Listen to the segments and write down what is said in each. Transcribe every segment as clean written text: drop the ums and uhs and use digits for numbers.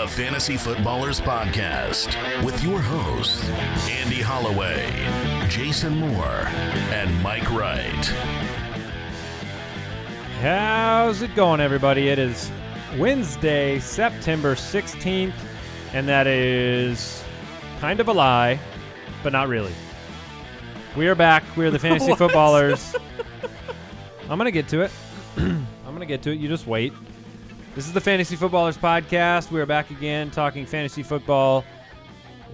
Fantasy Footballers Podcast with your hosts, Andy Holloway, Jason Moore, and Mike Wright. How's it going, everybody? It is Wednesday, September 16th, and that is kind of a lie, but not really. We are back. We are the Fantasy Footballers. I'm going to get to it. You just wait. This is the Fantasy Footballers Podcast. We are back again talking fantasy football.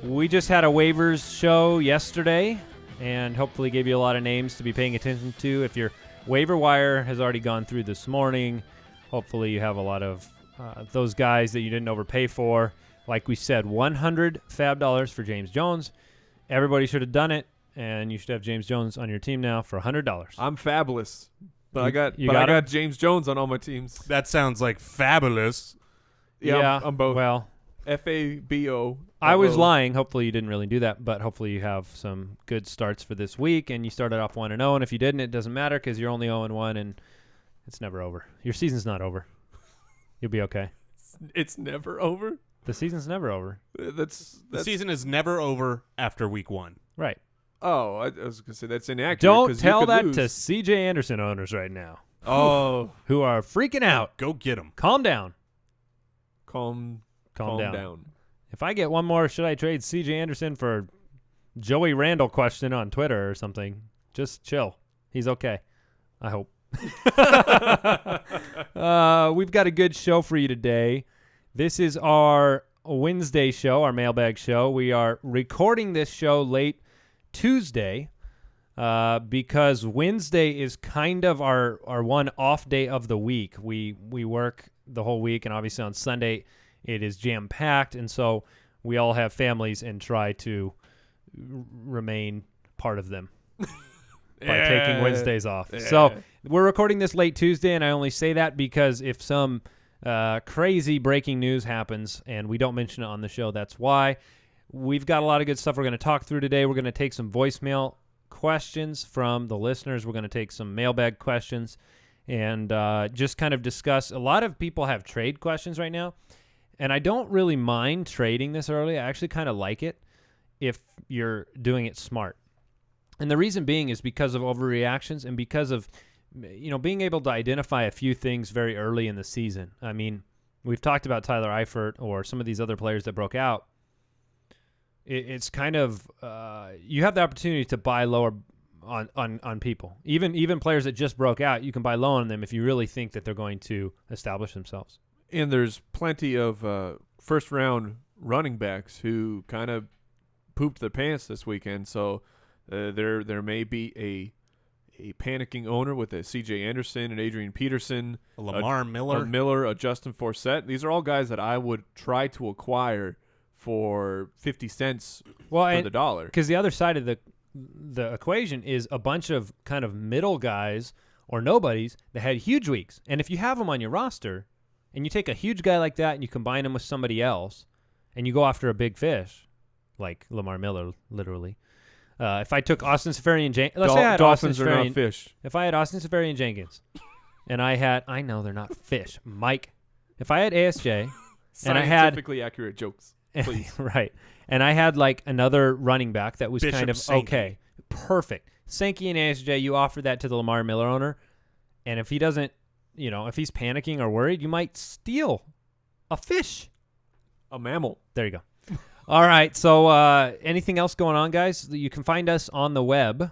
We just had a waivers show yesterday and hopefully gave you a lot of names to be paying attention to. If your waiver wire has already gone through this morning, hopefully you have a lot of those guys that you didn't overpay for. Like we said, $100 fab dollars for James Jones. Everybody should have done it, and you should have James Jones on your team now for $100. I'm fabulous. But I got James Jones on all my teams. That sounds like fabulous. Yeah, I'm both. Well, F-A-B-O. I was lying. Hopefully you didn't really do that, but hopefully you have some good starts for this week, and you started off 1-0, and if you didn't, it doesn't matter because you're only 0-1, and it's never over. Your season's not over. You'll be okay. It's never over? The season's never over. The season is never over after week 1. Right. Oh, I was going to say that's inaccurate. Don't tell that to C.J. Anderson owners right now. Oh. Who are freaking out. Go get them. Calm down. Calm down. If I get one more, should I trade C.J. Anderson for Joey Randall question on Twitter or something? Just chill. He's okay. I hope. We've got a good show for you today. This is our Wednesday show, our mailbag show. We are recording this show late Tuesday because Wednesday is kind of our one off day of the week. We work the whole week, and obviously on Sunday it is jam-packed, and so we all have families and try to remain part of them by taking Wednesdays off. Yeah. So we're recording this late Tuesday, and I only say that because if some crazy breaking news happens and we don't mention it on the show, that's why. We've got a lot of good stuff we're going to talk through today. We're going to take some voicemail questions from the listeners. We're going to take some mailbag questions and just kind of discuss. A lot of people have trade questions right now, and I don't really mind trading this early. I actually kind of like it if you're doing it smart. And the reason being is because of overreactions and because of being able to identify a few things very early in the season. I mean, we've talked about Tyler Eifert or some of these other players that broke out. It's kind of you have the opportunity to buy lower on people. Even players that just broke out, you can buy low on them if you really think that they're going to establish themselves. And there's plenty of first-round running backs who kind of pooped their pants this weekend. So there may be a panicking owner with a C.J. Anderson and Adrian Peterson, a Lamar Miller, a Justin Forsett. These are all guys that I would try to acquire for 50 cents for the dollar. Because the other side of the equation is a bunch of kind of middle guys or nobodies that had huge weeks. And if you have them on your roster and you take a huge guy like that and you combine him with somebody else and you go after a big fish, like Lamar Miller, literally. If I took Austin Seferian-Jenkins, let's say I had Dolphins Austin are not fish. If I had Austin Seferian-Jenkins and I know they're not fish, Mike. If I had ASJ and I had scientifically accurate jokes. Please. Right. And I had like another running back that was Bishop kind of Sankey. Okay. Perfect. Sankey and ASJ, you offer that to the Lamar Miller owner. And if he doesn't, if he's panicking or worried, you might steal a fish. A mammal. There you go. All right. So anything else going on, guys? You can find us on the web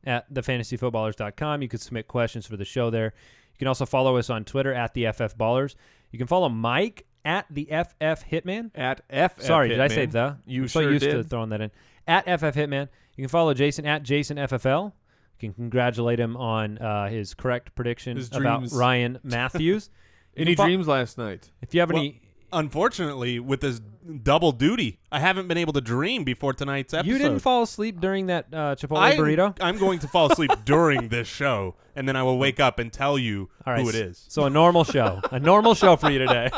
at thefantasyfootballers.com. You can submit questions for the show there. You can also follow us on Twitter at the FF Ballers. You can follow Mike at the FF Hitman. At FF Sorry, Hitman. did I say the? You I'm sure so used did. to throwing that in. At FF Hitman. You can follow Jason at Jason FFL. You can congratulate him on his correct prediction about Ryan Mathews. Any dreams last night? If you have any... Unfortunately, with this double duty, I haven't been able to dream before tonight's episode. You didn't fall asleep during that Chipotle burrito? I'm going to fall asleep during this show, and then I will wake up and tell you who it is. So a normal show. A normal show for you today.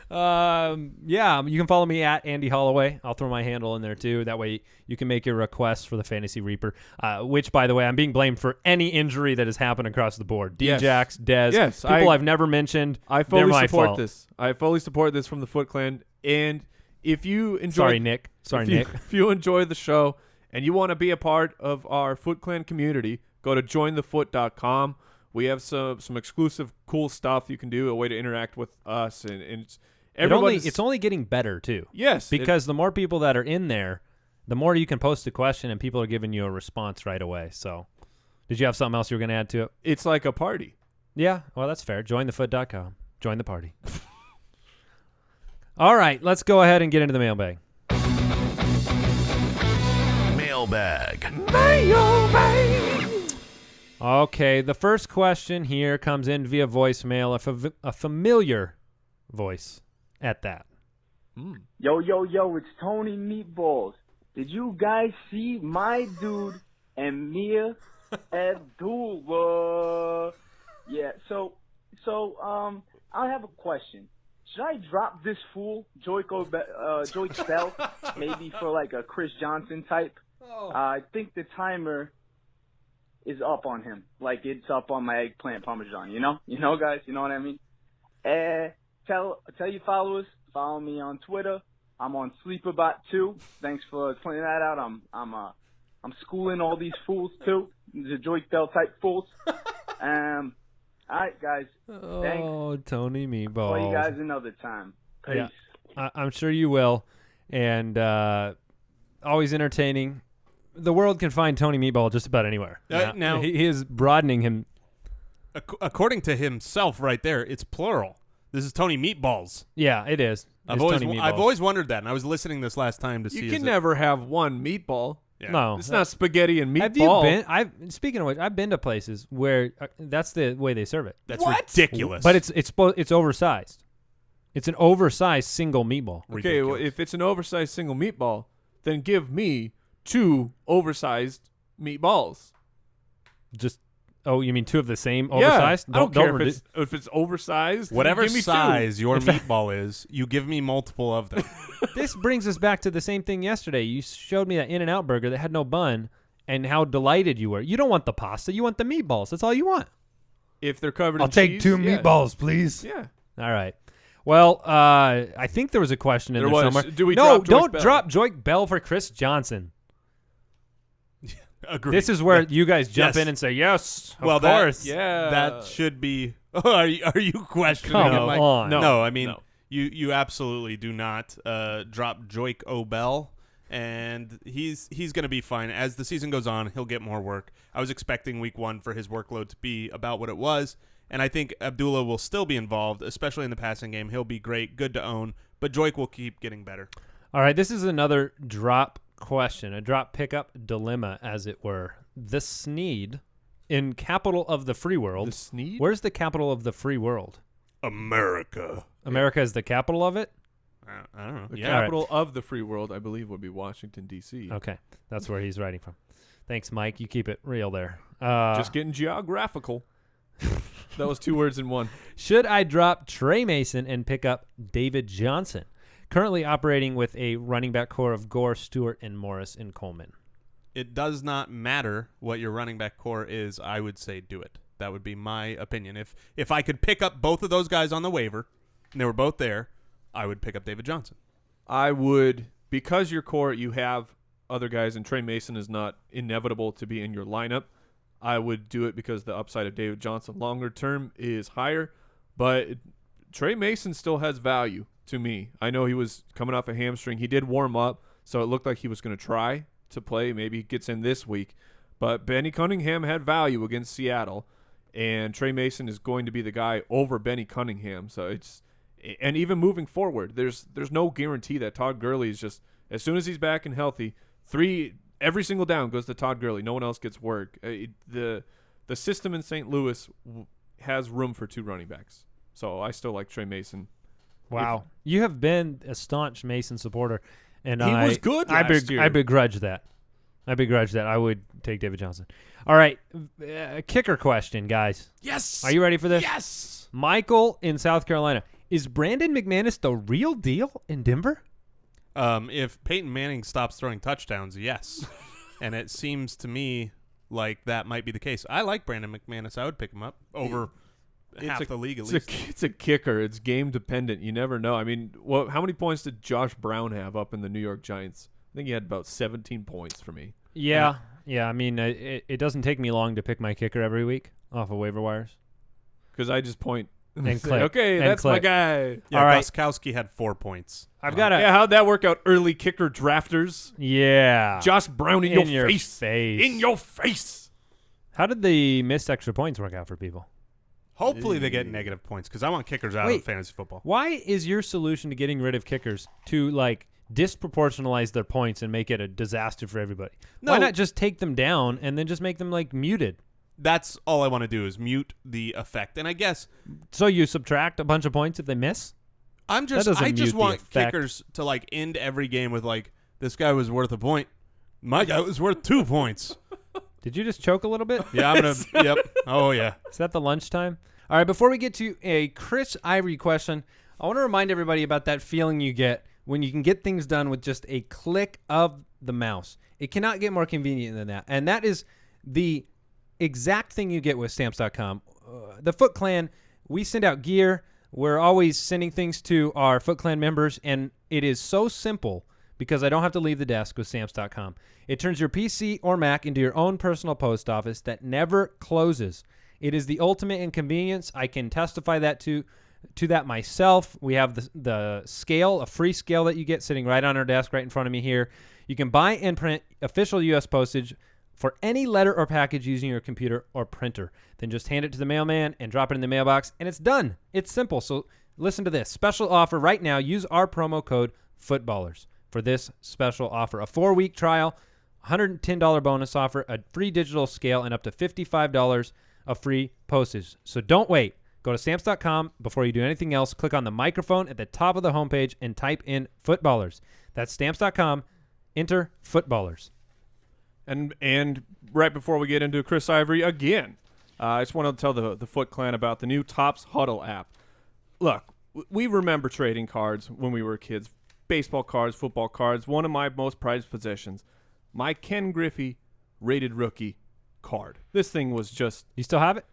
Yeah, you can follow me at Andy Holloway. I'll throw my handle in there too. That way you can make your requests for the Fantasy Reaper, which, by the way, I'm being blamed for any injury that has happened across the board. D-Jax, Dez, Yes, people I've never mentioned. I they're fully my support fault. this. I fully support this from the Foot Clan. And if you enjoy, Sorry, Nick. Nick. If you enjoy the show and you want to be a part of our Foot Clan community, go to jointhefoot.com. We have some exclusive cool stuff you can do, a way to interact with us, and it's only getting better too. Yes, because the more people that are in there, the more you can post a question and people are giving you a response right away. So, did you have something else you were going to add to it? It's like a party. Yeah, well, that's fair. Jointhefoot.com. Join the party. All right, let's go ahead and get into the mailbag. Mailbag. Okay, the first question here comes in via voicemail, a familiar voice at that. Yo, it's Tony Meatballs. Did you guys see my dude and Mia Abdullah? Yeah, so I have a question. Should I drop this fool, Joyce Bell, maybe for like a Chris Johnson type? I think the timer is up on him, like it's up on my eggplant parmesan. You know, guys, you know what I mean? Tell your followers, follow me on Twitter. I'm on Sleeperbot too. Thanks for pointing that out. I'm schooling all these fools too, the Joyce Bell type fools. All right, guys. Thanks. Oh, Tony Meatballs. Call you guys another time. Peace. Yeah, I'm sure you will. And always entertaining. The world can find Tony Meatball just about anywhere. Now he is broadening him. According to himself right there, it's plural. This is Tony Meatballs. Yeah, it is. I've always wondered that, and I was listening this last time to see. You can never have one meatball. Yeah. No. It's not spaghetti and meatball. Have you been? Speaking of which, I've been to places where that's the way they serve it. That's ridiculous. But it's oversized. It's an oversized single meatball. Okay, well, if it's an oversized single meatball, then give me 2 oversized meatballs. You mean 2 of the same oversized? I don't care if it's oversized. Whatever give me size 2. your meatball is, you give me multiple of them. This brings us back to the same thing yesterday. You showed me that In-N-Out burger that had no bun and how delighted you were. You don't want the pasta. You want the meatballs. That's all you want. If they're covered in I'll take cheese, 2 meatballs, please. Yeah. All right. Well, I think there was a question in there somewhere. Do we don't drop Joyce Bell for Chris Johnson. Agreed. This is where you guys jump Yes. in and say, yes, of Well, course. that should be. Are you questioning Come it, Mike? on. No, I mean No. you absolutely do not drop Joyce Bell, and he's going to be fine as the season goes on. He'll get more work. I was expecting week 1 for his workload to be about what it was, and I think Abdullah will still be involved, especially in the passing game. He'll be great, good to own, but Joyce will keep getting better. All right, this is another drop question, a drop pickup dilemma, as it were. The Sneed in capital of the free world. The Sneed? Where's the capital of the free world? America. America is the capital of it? I don't know. The Yeah. capital of the free world, I believe, would be Washington, D.C. Okay, that's where he's writing from. Thanks, Mike. You keep it real there. Just getting geographical. That was 2 words in one. Should I drop Trey Mason and pick up David Johnson? Currently operating with a running back core of Gore, Stewart, and Morris and Coleman. It does not matter what your running back core is. I would say do it. That would be my opinion. If I could pick up both of those guys on the waiver, and they were both there, I would pick up David Johnson. I would, because your core, you have other guys, and Trey Mason is not inevitable to be in your lineup. I would do it because the upside of David Johnson longer term is higher, but Trey Mason still has value to me. I know he was coming off a hamstring. He did warm up, so it looked like he was going to try to play. Maybe he gets in this week. But Benny Cunningham had value against Seattle, and Trey Mason is going to be the guy over Benny Cunningham. So and even moving forward, there's no guarantee that Todd Gurley is just, as soon as he's back and healthy, every single down goes to Todd Gurley. No one else gets work. The system in St. Louis has room for 2 running backs. So I still like Trey Mason. Wow. You have been a staunch Mason supporter. And he was good last year. I begrudge that. I would take David Johnson. All right. Kicker question, guys. Yes. Are you ready for this? Yes. Michael in South Carolina. Is Brandon McManus the real deal in Denver? If Peyton Manning stops throwing touchdowns, yes. And it seems to me like that might be the case. I like Brandon McManus. I would pick him up over half the league at least. It's a kicker. It's game dependent. You never know. I mean, how many points did Josh Brown have up in the New York Giants? I think he had about 17 points for me. Yeah. I mean, it doesn't take me long to pick my kicker every week off of waiver wires. Because I just point and say, click. okay, and that's click. my guy. Yeah, All right. Gostkowski had 4 points. I've got Yeah, how'd that work out? Early kicker drafters. Yeah. Josh Brown in your face. In your face. How did the missed extra points work out for people? Hopefully they get negative points because I want kickers out of fantasy football. Why is your solution to getting rid of kickers to, like, disproportionalize their points and make it a disaster for everybody? No. Why not just take them down and then just make them, like, muted? That's all I want to do is mute the effect. And I guess So you subtract a bunch of points if they miss? I That just doesn't mute the want effect. kickers to like end every game with like, this guy was worth a point. My guy was worth 2 points. Did you just choke a little bit? Yeah, I'm going to, yep. Oh, yeah. Is that the lunchtime? All right, before we get to a Chris Ivory question, I want to remind everybody about that feeling you get when you can get things done with just a click of the mouse. It cannot get more convenient than that. And that is the exact thing you get with Stamps.com. The Foot Clan, we send out gear. We're always sending things to our Foot Clan members, and it is so simple because I don't have to leave the desk with Stamps.com. It turns your PC or Mac into your own personal post office that never closes. It is the ultimate inconvenience. I can testify that to that myself. We have the scale, a free scale that you get sitting right on our desk right in front of me here. You can buy and print official U.S. postage for any letter or package using your computer or printer. Then just hand it to the mailman and drop it in the mailbox, and it's done. It's simple. So listen to this. Special offer right now. Use our promo code FOOTBALLERS for this special offer. A 4-week trial, $110 bonus offer, a free digital scale, and up to $55 of free postage. So don't wait. Go to Stamps.com. Before you do anything else, click on the microphone at the top of the homepage and type in FOOTBALLERS. That's Stamps.com. Enter FOOTBALLERS. And right before we get into Chris Ivory again, I just want to tell the Foot Clan about the new Topps Huddle app. Look, we remember trading cards when we were kids. Baseball cards, football cards, one of my most prized possessions. My Ken Griffey rated rookie card. This thing was just... You still have it?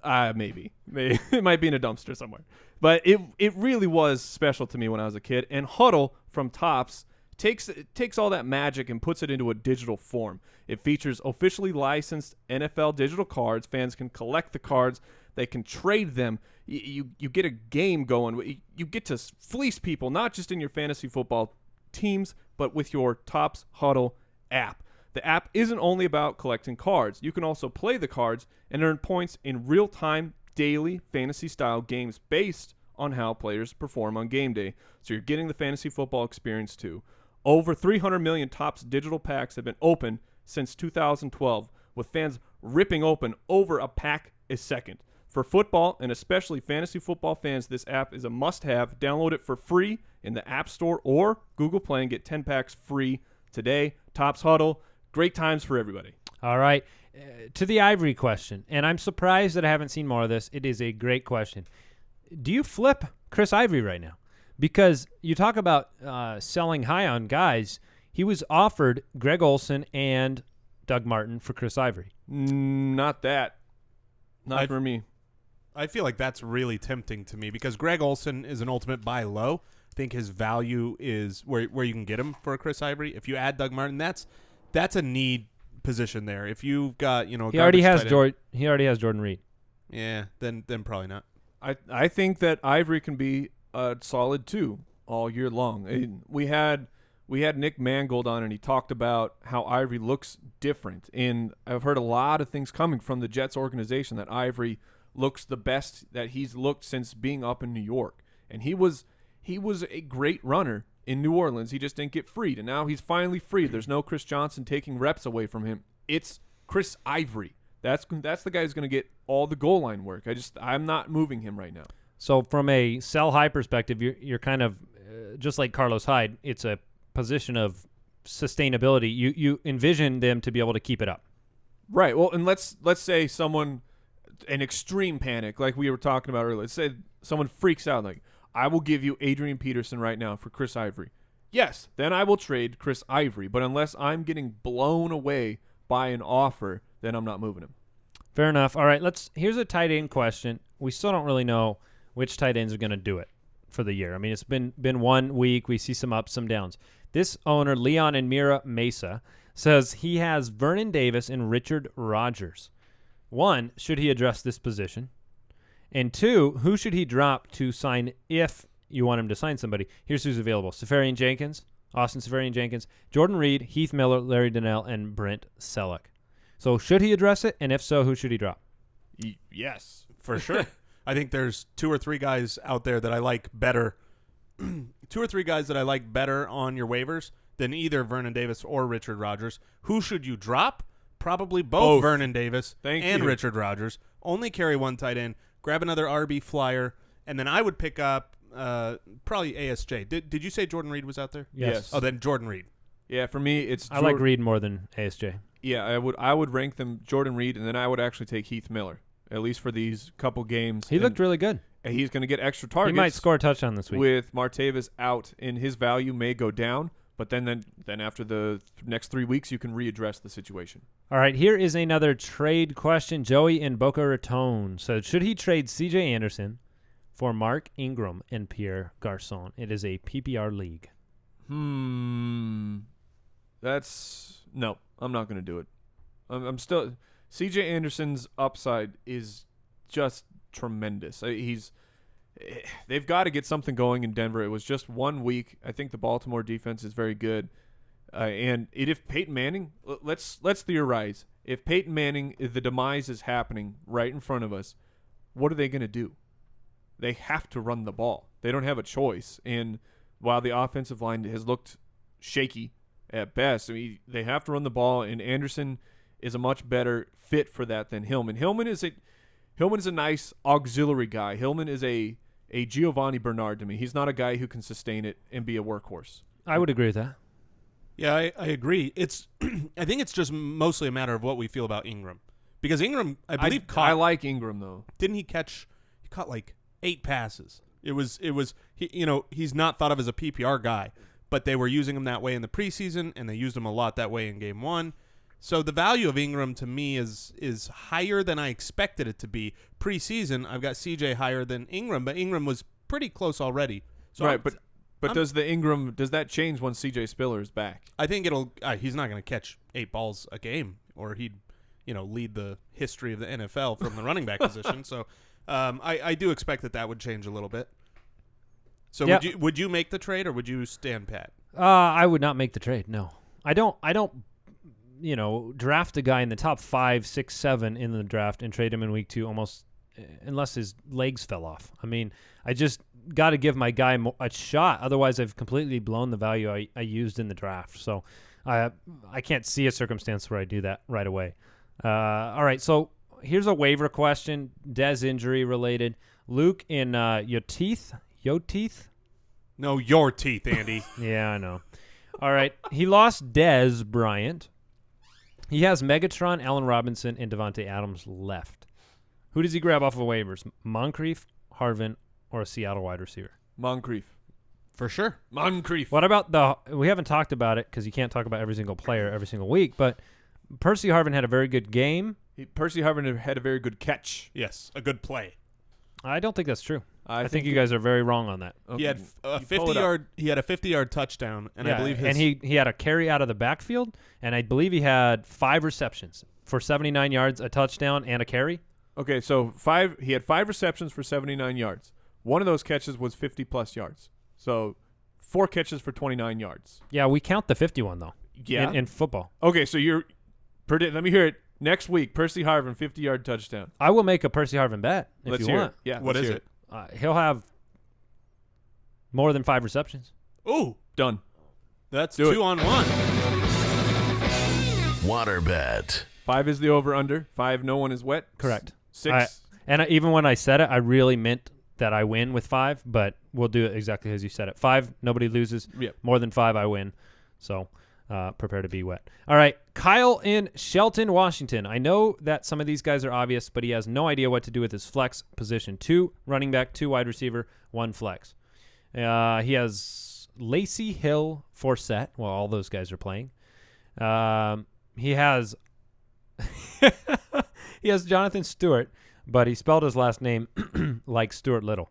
Maybe. It might be in a dumpster somewhere. But it really was special to me when I was a kid. And Huddle from Topps takes all that magic and puts it into a digital form. It features officially licensed NFL digital cards. Fans can collect the cards. They can trade them. You get a game going. You get to fleece people, not just in your fantasy football teams, but with your Topps Huddle app. The app isn't only about collecting cards. You can also play the cards and earn points in real-time, daily fantasy-style games based on how players perform on game day. So you're getting the fantasy football experience too. Over 300 million Topps digital packs have been opened since 2012, with fans ripping open over a pack a second. For football, and especially fantasy football fans, this app is a must-have. Download it for free in the App Store or Google Play and get 10 packs free today. Topps Huddle, great times for everybody. All right. To the Ivory question, and I'm surprised that I haven't seen more of this. It is a great question. Do you flip Chris Ivory right now? Because you talk about selling high on guys. He was offered Greg Olsen and Doug Martin for Chris Ivory. Not that. Not for me. I feel like that's really tempting to me because Greg Olsen is an ultimate buy low. I think his value is where you can get him for a Chris Ivory. If you add Doug Martin, that's a need position there. If you've got, he already has Jordan Reed. Yeah, then probably not. I think that Ivory can be solid too all year long. We had Nick Mangold on, and he talked about how Ivory looks different. And I've heard a lot of things coming from the Jets organization that Ivory looks the best that he's looked since being up in New York. And he was a great runner in New Orleans. He just didn't get freed, and now he's finally freed. There's no Chris Johnson taking reps away from him. It's Chris Ivory. That's the guy who's going to get all the goal line work. I'm not moving him right now. So from a sell high perspective, you're kind of just like Carlos Hyde. It's a position of sustainability. You envision them to be able to keep it up. Right. Well, and let's say an extreme panic like we were talking about earlier. Let's say someone freaks out like, I will give you Adrian Peterson right now for Chris Ivory. Yes, then I will trade Chris Ivory. But unless I'm getting blown away by an offer, then I'm not moving him. Fair enough. All right, here's a tight end question. We still don't really know which tight ends are going to do it for the year. I mean, it's been 1 week. We see some ups, some downs. This owner, Leon and Mira Mesa, says he has Vernon Davis and Richard Rodgers. 1, should he address this position? And 2, who should he drop to sign if you want him to sign somebody? Here's who's available. Austin Safarian-Jenkins, Jordan Reed, Heath Miller, Larry Donnell, and Brent Selleck. So should he address it? And if so, who should he drop? Yes, for sure. I think there's 2 or 3 guys out there that I like better. 2 or 3 guys that I like better on your waivers than either Vernon Davis or Richard Rodgers. Who should you drop? Probably both. Vernon Davis and Richard Rodgers. Only carry 1 tight end. Grab another RB flyer, and then I would pick up probably ASJ. Did you say Jordan Reed was out there? Yes. Oh, then Jordan Reed. Yeah, for me, it's I like Reed more than ASJ. Yeah, I would rank them Jordan Reed, and then I would actually take Heath Miller, at least for these couple games. He looked really good. And he's going to get extra targets. He might score a touchdown this week. With Martavis out, and his value may go down, but then after the next 3 weeks, you can readdress the situation. All right, here is another trade question. Joey in Boca Raton said, should he trade C.J. Anderson for Mark Ingram and Pierre Garçon? It is a PPR league. No, I'm not going to do it. I'm still C.J. Anderson's upside is just tremendous. They've got to get something going in Denver. It was just 1 week. I think the Baltimore defense is very good. And if Peyton Manning, let's theorize. If Peyton Manning, the demise is happening right in front of us, what are they going to do? They have to run the ball. They don't have a choice. And while the offensive line has looked shaky at best, I mean, they have to run the ball, and Anderson is a much better fit for that than Hillman. Hillman is a nice auxiliary guy. Hillman is a Giovanni Bernard to me. He's not a guy who can sustain it and be a workhorse. I would agree with that. Yeah, I agree. I think it's just mostly a matter of what we feel about Ingram, because Ingram, I believe, I like Ingram though. Didn't he caught like 8 passes? He's not thought of as a PPR guy, but they were using him that way in the preseason, and they used him a lot that way in game 1. So the value of Ingram to me is higher than I expected it to be. Preseason, I've got CJ higher than Ingram, but Ingram was pretty close already. So right, but does that change when CJ Spiller is back? I think he's not going to catch 8 balls a game, or he'd lead the history of the NFL from the running back position. So I do expect that would change a little bit. So yep. would you make the trade, or would you stand pat? I would not make the trade. No, I don't draft a guy in the top 5, 6, 7 in the draft and trade him in week 2 almost unless his legs fell off. I mean, I just got to give my guy a shot. Otherwise, I've completely blown the value I used in the draft. So I can't see a circumstance where I do that right away. All right, so here's a waiver question, Dez injury related. Luke in Yo teeth? No, your teeth, Andy. Yeah, I know. All right, he lost Dez Bryant. He has Megatron, Allen Robinson, and Devontae Adams left. Who does he grab off of waivers? Moncrief, Harvin, or a Seattle wide receiver? Moncrief. For sure. Moncrief. What about we haven't talked about it because you can't talk about every single player every single week, but Percy Harvin had a very good game. Percy Harvin had a very good catch. Yes, a good play. I don't think that's true. I think you guys are very wrong on that. Okay. He had a 50-yard. He had a 50-yard touchdown, and I believe he had a carry out of the backfield, and I believe he had 5 receptions for 79 yards, a touchdown, and a carry. Okay, so he had 5 receptions for 79 yards. One of those catches was 50-plus yards. So 4 catches for 29 yards. Yeah, we count the 51 though. Yeah, in football. Okay, so let me hear it. Next week, Percy Harvin 50-yard touchdown. I will make a Percy Harvin bet if let's you hear want. It. Yeah, what is it? He'll have more than 5 receptions. Ooh, done. That's 2 on 1. Water bet. 5 is the over/under. 5, no one is wet. Correct. 6. Even when I said it, I really meant that I win with 5, but we'll do it exactly as you said it. 5, nobody loses. Yep. More than 5, I win. So prepare to be wet. All right, Kyle in Shelton, Washington. I know that some of these guys are obvious, but he has no idea what to do with his flex position. 2 running back, 2 wide receiver, 1 flex. He has Laci, Hill, Forsett. Well, all those guys are playing. He has he has Jonathan Stewart, but he spelled his last name like Stuart Little.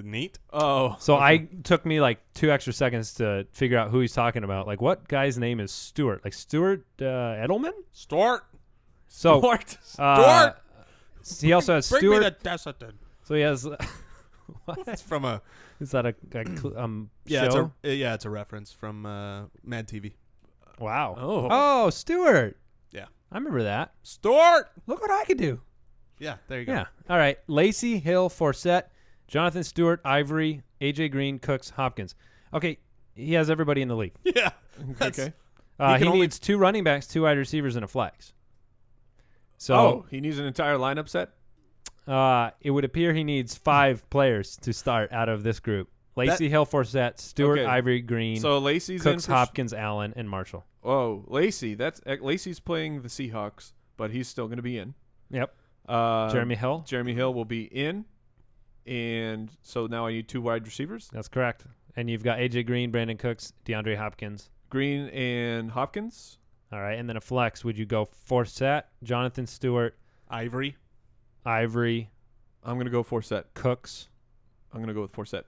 Neat. Oh. So I took me like 2 extra seconds to figure out who he's talking about. Like, what guy's name is Stewart? Like Stuart Edelman? Stewart. So Stewart. He also has Bring Stewart. me the Dessert. So he has. What? It's from a. Is that a Yeah, show? it's a reference from Mad TV. Wow. Oh. Stewart. Yeah. I remember that. Stewart. Look what I could do. Yeah, there you go. Yeah. All right. Laci, Hill, Forsett, Jonathan Stewart, Ivory, AJ Green, Cooks, Hopkins. Okay, he has everybody in the league. Yeah. Okay. He needs 2 running backs, 2 wide receivers, and a flex. So he needs an entire lineup set? it would appear he needs 5 players to start out of this group. Laci, Hill, Forsett, Stewart, Okay. Ivory, Green, So Laci's Cooks, in. Hopkins, Allen, and Marshall. Oh, Laci's playing the Seahawks, but he's still going to be in. Yep. Uh, Jeremy Hill. Jeremy Hill will be in, and so now I need 2 wide receivers: That's correct. And you've got AJ Green, Brandon Cooks, DeAndre Hopkins. Green and Hopkins. All right, and then a flex. Would you go Forsett, Jonathan Stewart, Ivory. Ivory, I'm going to go Forsett. Cooks? I'm going to go with Forsett.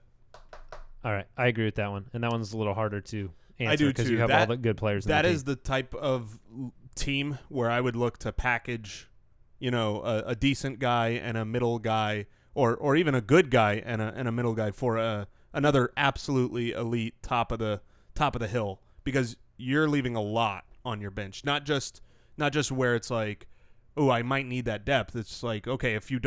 All right, I agree with that one, and that one's a little harder to answer I do because too. you have all the good players. That in the is the type of team where I would look to package, a decent guy and a middle guy, or even a good guy and a middle guy for another absolutely elite top of the hill, because you're leaving a lot on your bench, not just where it's like, oh, I might need that depth. It's like, okay, if you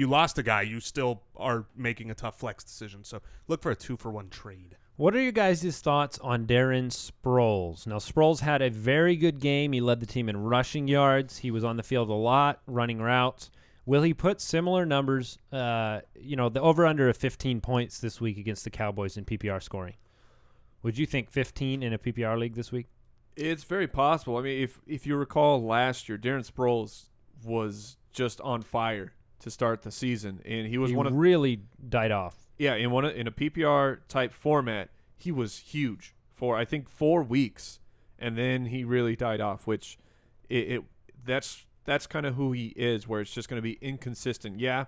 lost a guy, you still are making a tough flex decision. So look for a 2-for-1 trade. What are your guys' thoughts on Darren Sproles? Now, Sproles had a very good game. He led the team in rushing yards. He was on the field a lot, running routes. Will he put similar numbers, the over-under of 15 points this week against the Cowboys in PPR scoring? Would you think 15 in a PPR league this week? It's very possible. I mean, if you recall last year, Darren Sproles was just on fire to start the season, and he really died off. Yeah, in a PPR type format, he was huge for I think 4 weeks, and then he really died off. Which that's kind of who he is, where it's just going to be inconsistent. Yeah,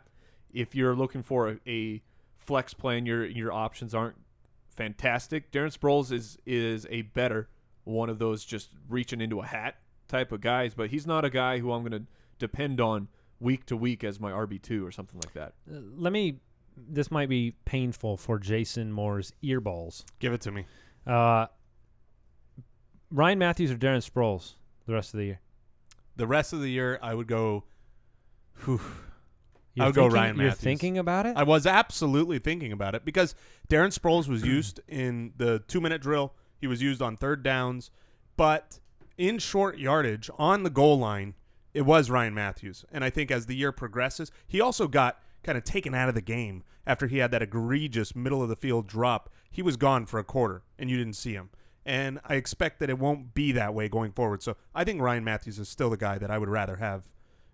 if you're looking for a flex play and your options aren't fantastic, Darren Sproles is a better one of those just reaching into a hat type of guys, but he's not a guy who I'm going to depend on week to week as my RB2 or something like that. This might be painful for Jason Moore's earballs. Give it to me. Ryan Mathews or Darren Sproles the rest of the year? The rest of the year, I would go. I would go Ryan Mathews. You're thinking about it? I was absolutely thinking about it because Darren Sproles was used in the 2-minute drill. He was used on 3rd downs, but in short yardage on the goal line, it was Ryan Mathews. And I think as the year progresses, he also got kind of taken out of the game after he had that egregious middle of the field drop. He was gone for a quarter and you didn't see him. And I expect that it won't be that way going forward. So I think Ryan Mathews is still the guy that I would rather have.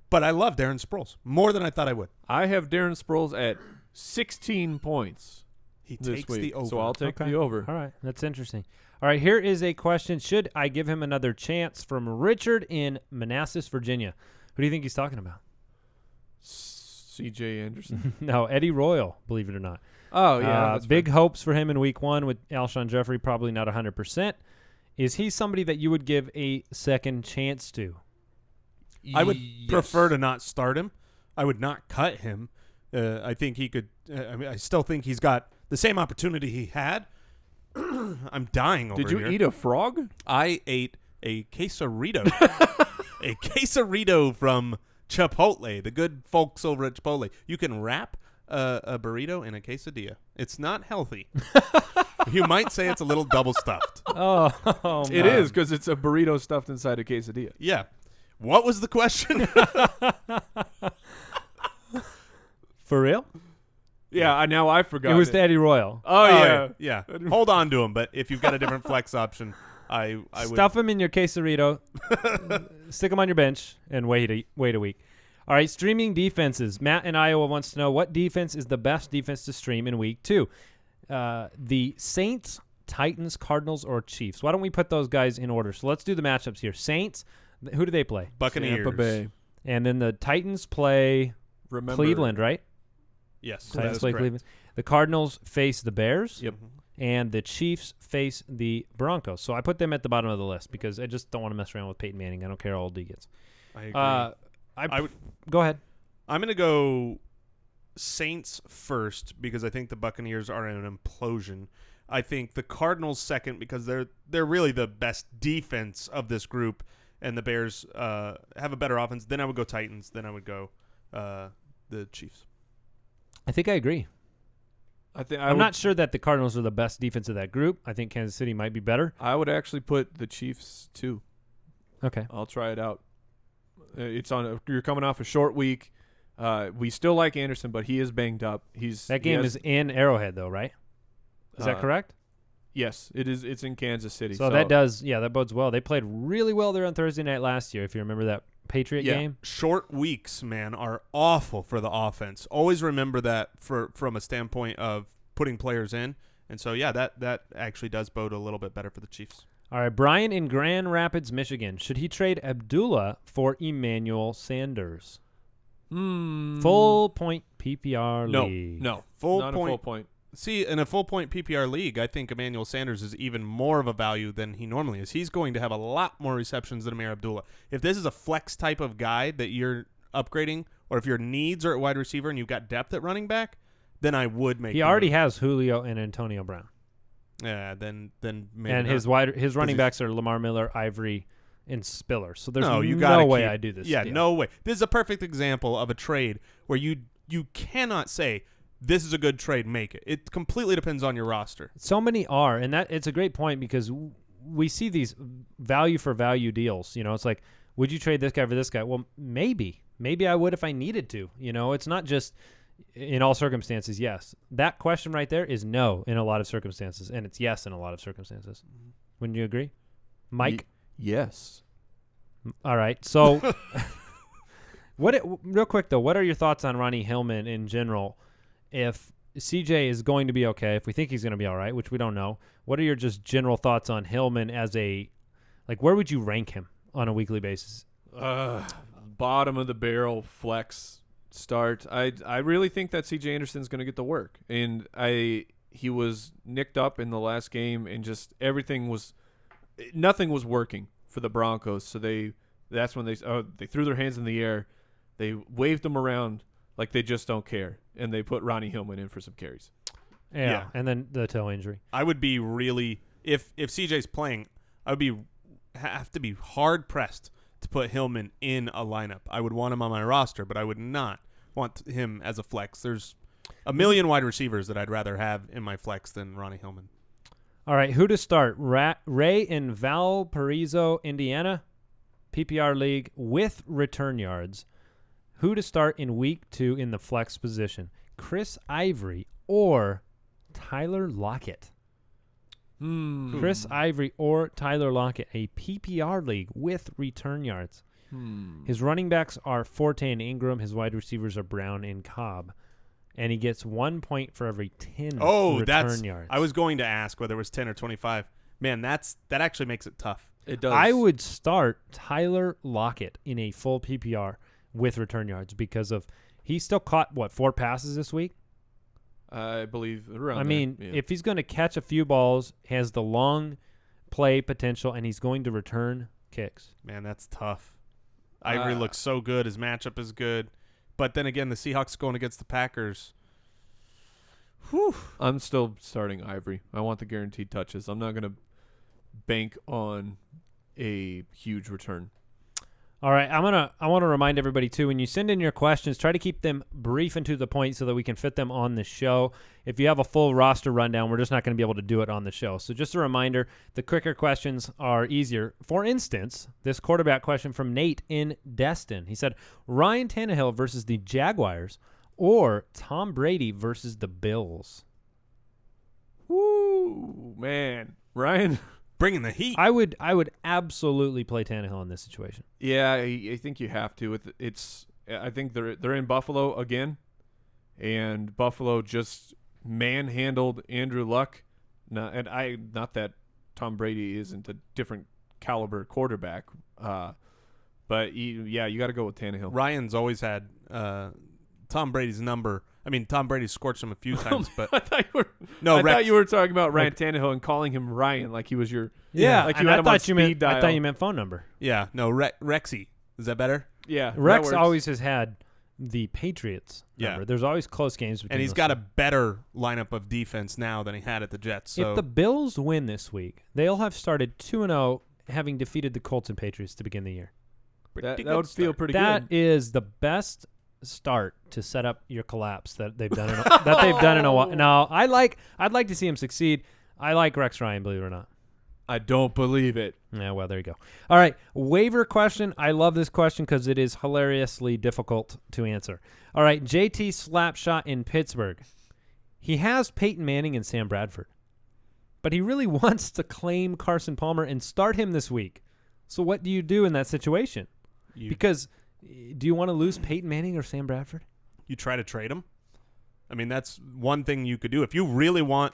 But I love Darren Sproles more than I thought I would. I have Darren Sproles at 16 points. He this takes week, the over. so I'll take Okay. the over. All right, that's interesting. All right, here is a question. Should I give him another chance from Richard in Manassas, Virginia? Who do you think he's talking about? C.J. Anderson. No, Eddie Royal, believe it or not. Oh, yeah. That's big hopes for him in week 1 with Alshon Jeffrey probably not 100%. Is he somebody that you would give a second chance to? I would prefer to not start him. I would not cut him. I think he could. I still think he's got the same opportunity he had. I'm dying over Did you here. eat a frog? I ate a quesarito. A quesarito from Chipotle, the good folks over at Chipotle. You can wrap a burrito in a quesadilla. It's not healthy. You might say it's a little double stuffed. Oh It is, because it's a burrito stuffed inside a quesadilla. Yeah. What was the question? For real? Yeah, now I forgot. It was the Eddie Royal. Oh, yeah. Hold on to him, but if you've got a different flex option, I would Stuff him in your quesarito, stick him on your bench, and wait a week. All right, streaming defenses. Matt in Iowa wants to know what defense is the best defense to stream in week 2. The Saints, Titans, Cardinals, or Chiefs. Why don't we put those guys in order? So let's do the matchups here. Saints, who do they play? Buccaneers. Tampa Bay. And then the Titans play Cleveland, right? Yes. Titans that play is correct. Cleveland. The Cardinals face the Bears. Yep. And the Chiefs face the Broncos. So I put them at the bottom of the list because I just don't want to mess around with Peyton Manning. I don't care how old he gets. I agree. Go ahead. I'm going to go Saints first because I think the Buccaneers are in an implosion. I think the Cardinals second because they're really the best defense of this group, and the Bears have a better offense. Then I would go Titans. Then I would go the Chiefs. I think I agree. I'm not sure that the Cardinals are the best defense of that group. I think Kansas City might be better. I would actually put the Chiefs too. Okay. I'll try it out. You're coming off a short week. We still like Anderson, but he is banged up. That game is in Arrowhead, though, right? Is that correct? Yes, it is. It's in Kansas City. So that bodes well. They played really well there on Thursday night last year, if you remember that Patriot game. Short weeks, man, are awful for the offense. Always remember that from a standpoint of putting players in. And so, that actually does bode a little bit better for the Chiefs. All right, Brian in Grand Rapids, Michigan. Should he trade Abdullah for Emmanuel Sanders? Full point PPR league. No. Not full point. See, in a full-point PPR league, I think Emmanuel Sanders is even more of a value than he normally is. He's going to have a lot more receptions than Amir Abdullah. If this is a flex type of guy that you're upgrading, or if your needs are at wide receiver and you've got depth at running back, then I would make. He already has Julio and Antonio Brown. Yeah, then maybe. And not. his running backs are Lamar Miller, Ivory, and Spiller. So there's no way I do this. Yeah, deal. no way. This is a perfect example of a trade where you cannot say, this is a good trade, make it. It completely depends on your roster. So many are, and that it's a great point because we see these value for value deals. You know, it's like, would you trade this guy for this guy? Well, maybe I would if I needed to. You know, it's not just in all circumstances. Yes, that question right there is no in a lot of circumstances, and it's yes in a lot of circumstances. Wouldn't you agree, Mike? Yes. All right, so real quick though, what are your thoughts on Ronnie Hillman in general? If CJ is going to be okay, if we think he's going to be all right, which we don't know, what are your just general thoughts on Hillman as where would you rank him on a weekly basis? Bottom of the barrel flex start. I really think that CJ Anderson's going to get the work. And he was nicked up in the last game and just nothing was working for the Broncos. So that's when they threw their hands in the air. They waved them around like they just don't care, and they put Ronnie Hillman in for some carries. Yeah, and then the toe injury. I would be really if CJ's playing, I would have to be hard pressed to put Hillman in a lineup. I would want him on my roster, but I would not want him as a flex. There's a million wide receivers that I'd rather have in my flex than Ronnie Hillman. All right, who to start? Ray in Valparaiso, Indiana, PPR league with return yards. Who to start in week 2 in the flex position? Chris Ivory or Tyler Lockett? Chris Ivory or Tyler Lockett, a PPR league with return yards. His running backs are Forte and Ingram. His wide receivers are Brown and Cobb. And he gets 1 point for every 10 return yards. I was going to ask whether it was 10 or 25. Man, that actually makes it tough. It does. I would start Tyler Lockett in a full PPR with return yards because of he still caught 4 passes this week. I believe around. I mean, if he's going to catch a few balls, has the long play potential, and he's going to return kicks. Man, that's tough. Ivory looks so good. His matchup is good, but then again, the Seahawks going against the Packers. Whew. I'm still starting Ivory. I want the guaranteed touches. I'm not going to bank on a huge return. All right, I want to remind everybody too, when you send in your questions, try to keep them brief and to the point so that we can fit them on the show. If you have a full roster rundown, we're just not going to be able to do it on the show. So just a reminder, the quicker questions are easier. For instance, this quarterback question from Nate in Destin. He said, Ryan Tannehill versus the Jaguars or Tom Brady versus the Bills? Woo, man. Ryan bringing the heat. I would absolutely play Tannehill in this situation. Yeah, I think you have to. I think they're in Buffalo again, and Buffalo just manhandled Andrew Luck. Not that Tom Brady isn't a different caliber quarterback, but you got to go with Tannehill. Ryan's always had Tom Brady's number. I mean, Tom Brady scorched him a few times, but I thought you were talking about Ryan Tannehill and calling him Ryan like he was your like you had him on speed dial. I thought you meant phone number. Yeah, no, Rexy. Is that better? Yeah, Rex always has had the Patriots number. Yeah. There's always close games between and he's those got two. a better lineup of defense now than he had at the Jets. So If the Bills win this week, they'll have started 2-0, having defeated the Colts and Patriots to begin the year. that would feel pretty That good. is the best start to set up your collapse that they've done in a while. Now, I'd like to see him succeed. I like Rex Ryan, believe it or not. I don't believe it. Yeah, well, there you go. All right, waiver question. I love this question because it is hilariously difficult to answer. All right, JT Slapshot in Pittsburgh. He has Peyton Manning and Sam Bradford, but he really wants to claim Carson Palmer and start him this week. So what do you do in that situation? Because do you want to lose Peyton Manning or Sam Bradford? you try to trade him. I mean, that's one thing you could do. If you really want,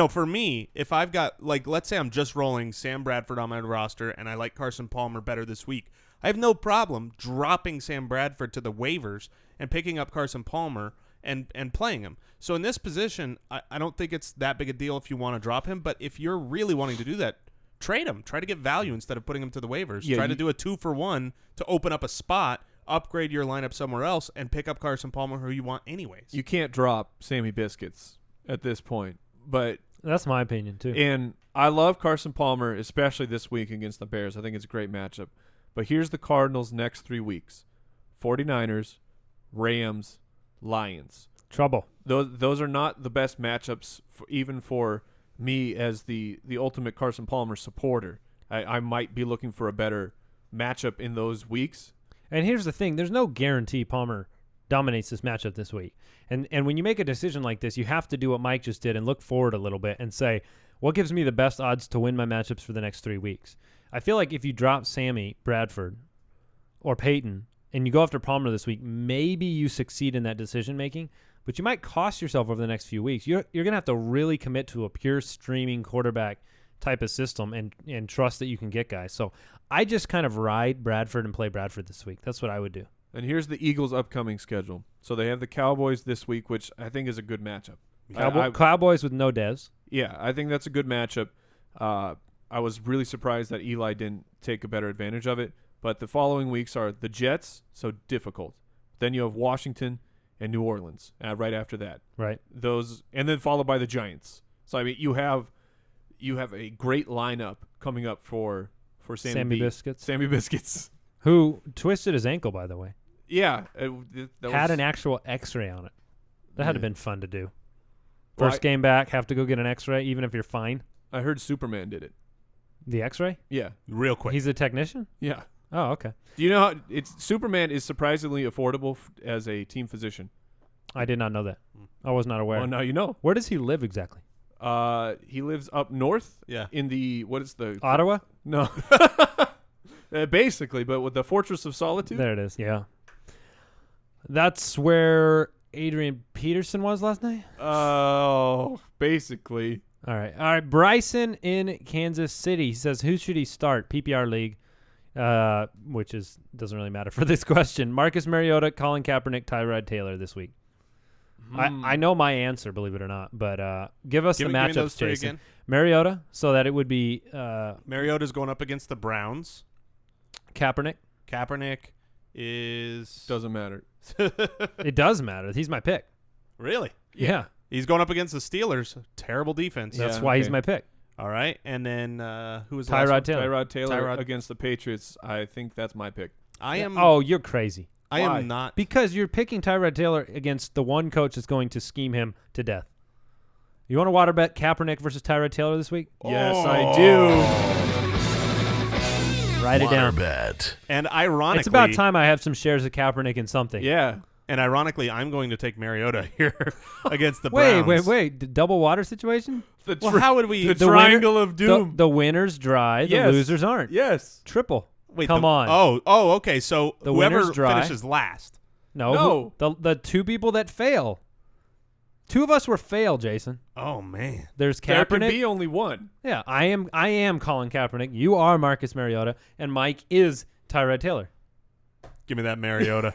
for me, if I've got, let's say I'm just rolling Sam Bradford on my roster and I like Carson Palmer better this week, I have no problem dropping Sam Bradford to the waivers and picking up Carson Palmer and playing him. So in this position, I don't think it's that big a deal if you want to drop him, but if you're really wanting to do that, trade him. Try to get value instead of putting him to the waivers. Yeah, Try to do a 2-for-1 to open up a spot, upgrade your lineup somewhere else, and pick up Carson Palmer, who you want anyways. You can't drop Sammy Biscuits at this point. But That's my opinion, too. And I love Carson Palmer, especially this week against the Bears. I think it's a great matchup. But here's the Cardinals' next 3 weeks. 49ers, Rams, Lions. Trouble. Those are not the best matchups, even for me as the ultimate Carson Palmer supporter. I might be looking for a better matchup in those weeks. And here's the thing. There's no guarantee Palmer dominates this matchup this week. And when you make a decision like this, you have to do what Mike just did and look forward a little bit and say, what gives me the best odds to win my matchups for the next 3 weeks? I feel like if you drop Sammy, Bradford, or Peyton, and you go after Palmer this week, maybe you succeed in that decision-making, but you might cost yourself over the next few weeks. You're going to have to really commit to a pure streaming quarterback type of system and trust that you can get guys. So I just kind of ride Bradford and play Bradford this week. That's what I would do. And here's the Eagles' upcoming schedule. So they have the Cowboys this week, which I think is a good matchup. Cowboys with no Dez. Yeah, I think that's a good matchup. I was really surprised that Eli didn't take a better advantage of it. But the following weeks are the Jets, so difficult. Then you have Washington and New Orleans right after that. Right. Those, and then followed by the Giants. So I mean, you have a great lineup coming up for Sammy Biscuits. Sammy Biscuits, who twisted his ankle, by the way. Yeah, had an actual X-ray on it. That had been fun to do. Well, First game back, have to go get an X-ray, even if you're fine. I heard Superman did it. The X-ray? Yeah, Real quick. He's a technician? yeah. Oh, okay. Do you know how Superman is surprisingly affordable as a team physician? I did not know that. I was not aware. Well, now you know. Where does he live exactly? He lives up north. Yeah. In the Ottawa? No. Basically, but with the Fortress of Solitude. There it is. Yeah. That's where Adrian Peterson was last night? Oh, basically. All right. Bryson in Kansas City. He says, who should he start? PPR league, which doesn't really matter for this question. Marcus Mariota, Colin Kaepernick, Tyrod Taylor this week. I know my answer, believe it or not, but give us the matchups, those three Jason. again. Mariota, so that it would be Mariota's going up against the Browns. Kaepernick. Kaepernick is... Doesn't matter. It does matter. He's my pick. Really? Yeah. He's going up against the Steelers. Terrible defense. That's Yeah, why he's okay. my pick. All right. And then who was the last Tyrod one? Taylor. Tyrod Taylor Tyrod. against the Patriots. I think that's my pick. I am... Oh, you're crazy. I Why? am not... Because you're picking Tyrod Taylor against the one coach that's going to scheme him to death. You want to water bet Kaepernick versus Tyrod Taylor this week? Yes, I do. Write it down. Bet. And ironically... It's about time I have some shares of Kaepernick in something. Yeah. And ironically, I'm going to take Mariota here against the Browns. Wait. The double water situation? Well, how would we... The triangle of doom. The winners dry, the Yes. losers aren't. Yes. Triple. Wait, Come on. Oh, okay. So The whoever winner's dry. finishes last. No. The two people that fail. Two of us were fail, Jason. Oh, man. There's There Kaepernick. can be only one. Yeah, I am Colin Kaepernick. You are Marcus Mariota, and Mike is Tyrod Taylor. Give me that Mariota.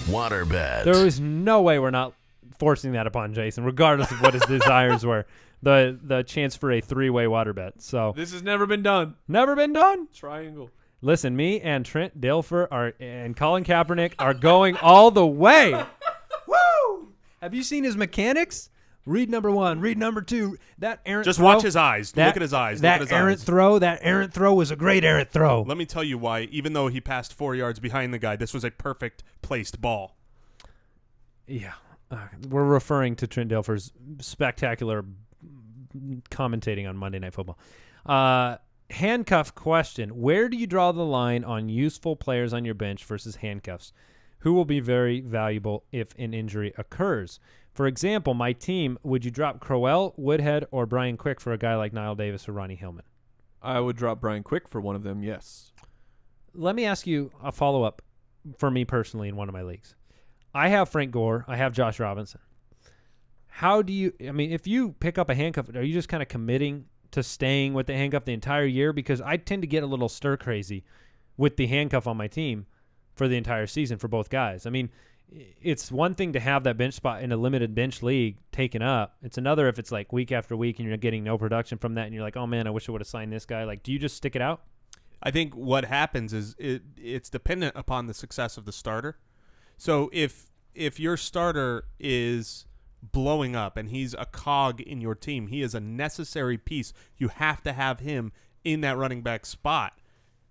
Waterbed. There is no way we're not forcing that upon Jason, regardless of what his desires were. The chance for a 3-way water bet. So This has never been done. never been done. Triangle. Listen, me and Trent Dilfer and Colin Kaepernick are going all the way. Woo! Have you seen his mechanics? Read number 1. Read number 2. That errant Just throw, watch his eyes. Look at his eyes. That Look at his errant eyes. throw. That errant throw was a great errant throw. Let me tell you why, even though he passed 4 yards behind the guy, this was a perfect placed ball. Yeah. We're referring to Trent Dilfer's spectacular commentating on Monday Night Football. Handcuff question. Where do you draw the line on useful players on your bench versus handcuffs? Who will be very valuable if an injury occurs? For example, my team, would you drop Crowell, Woodhead, or Brian Quick for a guy like Niall Davis or Ronnie Hillman? I would drop Brian Quick for one of them, yes. Let me ask you a follow-up for me personally in one of my leagues. I have Frank Gore. I have Josh Robinson. How do you – I mean, if you pick up a handcuff, are you just kind of committing to staying with the handcuff the entire year? Because I tend to get a little stir-crazy with the handcuff on my team for the entire season for both guys. I mean, it's one thing to have that bench spot in a limited bench league taken up. It's another if it's like week after week and you're getting no production from that and you're like, oh, man, I wish I would have signed this guy. Like, do you just stick it out? I think what happens is it's dependent upon the success of the starter. So if your starter is blowing up and he's a cog in your team, he is a necessary piece. You have to have him in that running back spot.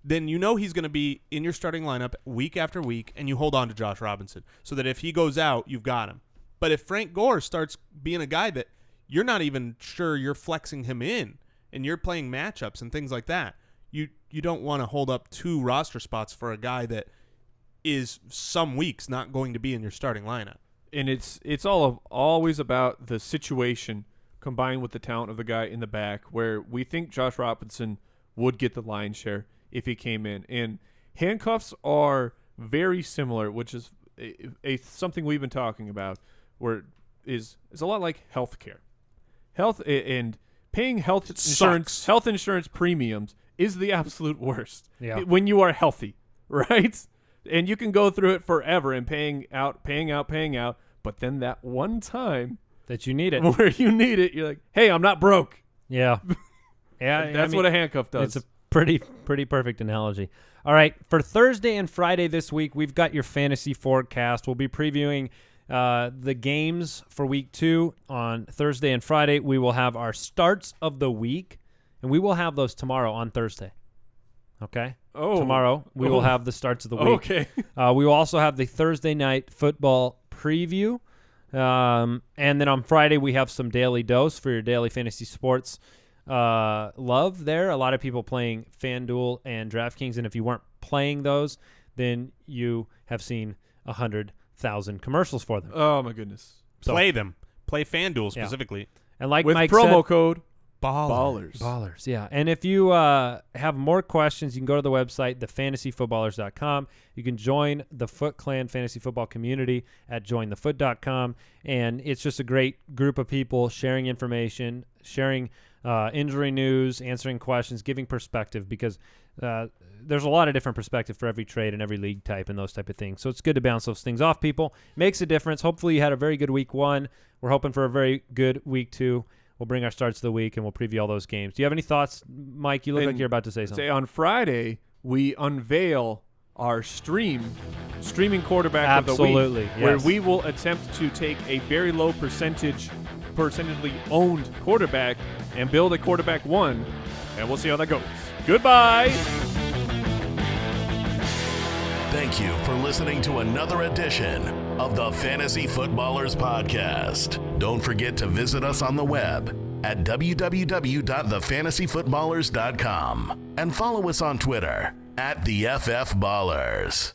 Then you know he's going to be in your starting lineup week after week, and you hold on to Josh Robinson so that if he goes out, you've got him. But if Frank Gore starts being a guy that you're not even sure you're flexing him in and you're playing matchups and things like that, you don't want to hold up 2 roster spots for a guy that is some weeks not going to be in your starting lineup. And it's always about the situation combined with the talent of the guy in the back, where we think Josh Robinson would get the lion's share if he came in. And handcuffs are very similar, which is something we've been talking about, where is a lot like healthcare. Health and paying health insurance premiums is the absolute worst. Yeah. When you are healthy, right? And you can go through it forever and paying out, but then that one time That you need it. where you need it, you're like, hey, I'm not broke. Yeah. Yeah. That's what a handcuff does. It's a pretty perfect analogy. All right. For Thursday and Friday this week, we've got your fantasy forecast. We'll be previewing the games for week 2 on Thursday and Friday. We will have our starts of the week, and we will have those tomorrow on Thursday. Okay? Tomorrow we will have the starts of the week. Okay. We will also have the Thursday night football preview. And then on Friday we have some daily dose for your daily fantasy sports love there. A lot of people playing FanDuel and DraftKings, and if you weren't playing those, then you have seen 100,000 commercials for them. Oh, my goodness. Play them. Play FanDuel specifically. And like With Mike promo said, code Ballers. Ballers, yeah. And if you have more questions, you can go to the website, thefantasyfootballers.com. You can join the Foot Clan Fantasy Football community at jointhefoot.com. And it's just a great group of people sharing information, sharing injury news, answering questions, giving perspective, because there's a lot of different perspective for every trade and every league type and those type of things. So it's good to bounce those things off people. Makes a difference. Hopefully you had a very good week 1. We're hoping for a very good week 2. We'll bring our starts of the week, and we'll preview all those games. Do you have any thoughts, Mike? You look like you're about to say something. On Friday, we unveil our streaming quarterback of the week. Absolutely, Where yes. we will attempt to take a very low percentage percentually owned quarterback and build a quarterback one, and we'll see how that goes. Goodbye. Thank you for listening to another edition of the Fantasy Footballers Podcast. Don't forget to visit us on the web at www.thefantasyfootballers.com and follow us on Twitter at the FF Ballers.